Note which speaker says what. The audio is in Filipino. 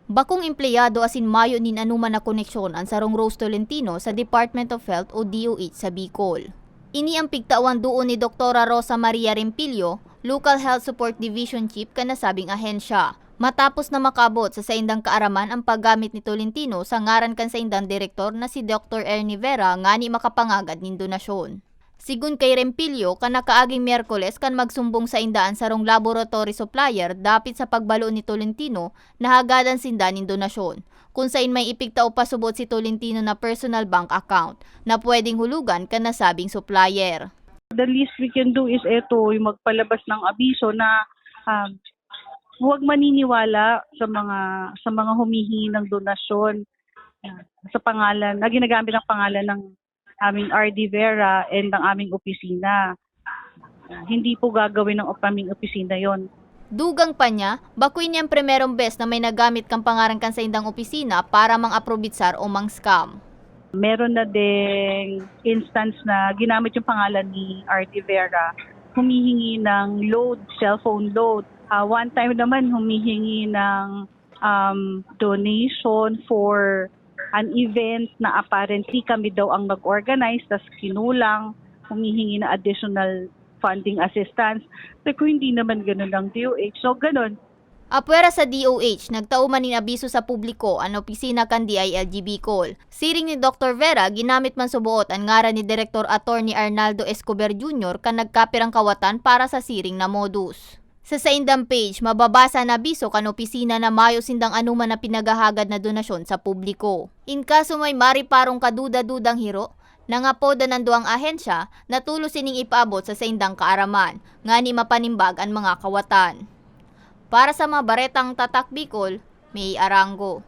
Speaker 1: Bakong empleyado asin mayo nin anuman na koneksyon ang sarong Rose Tolentino sa Department of Health o DOH sa Bicol. Ini ang pigtawan doon ni Dr. Rosa Maria Rempilio, Local Health Support Division Chief kanasabing ahensya. Matapos na makabot sa saindang kaaraman ang paggamit ni Tolentino sa ngaran kan saindang direktor na si Dr. Ernie Vera ngani makapangagad nin donasyon. Sigun kay Rempilio, kanakaaging Miyerkules kan magsumbong sa indaan sarong laboratory supplier dapit sa pagbalo ni Tolentino na hagadan sinda nin donasyon. Kung sain may ipigtao pasubot si Tolentino na personal bank account na pwedeng hulugan kanasabing supplier.
Speaker 2: The least we can do is yung magpalabas ng abiso na huwag maniniwala sa mga humihingi ng donasyon sa pangalan na ginagamit ang pangalan ng aming RD Vera and ng aming opisina. Hindi po gagawin ng aming opisina yon.
Speaker 1: Dugang pa niya, bakuin niyang primerong best na may nagamit kang pangaran kan sa indang opisina para mang-aprobitsar o mang-scam.
Speaker 2: Meron na ding instance na ginamit yung pangalan ni RD Vera, humihingi ng load, cellphone load. One time naman humihingi ng donation for an event na apparently kami daw ang nag-organize, tas kinulang, humihingi na additional funding assistance. Pero hindi naman ganun ang DOH. So ganun.
Speaker 1: Apwera sa DOH, nagtauman nin abiso sa publiko ang opisina kan DILG Bicol. Siring ni Dr. Vera, ginamit man subuot ang ngaran ni Director Attorney Arnaldo Escobar Jr. kan nagkapirang kawatan para sa siring na modus. Sa saindang page, mababasa na abiso kan opisina na mayo sindang anuman na pinagahagad na donasyon sa publiko. In kaso may mariparong kaduda-dudang hiro, nangapoda ng duang ahensya na tulos sining ipaabot sa saindang kaaraman, nga ni mapanimbag ang mga kawatan. Para sa mga baretang Tatak Bicol, May Arango.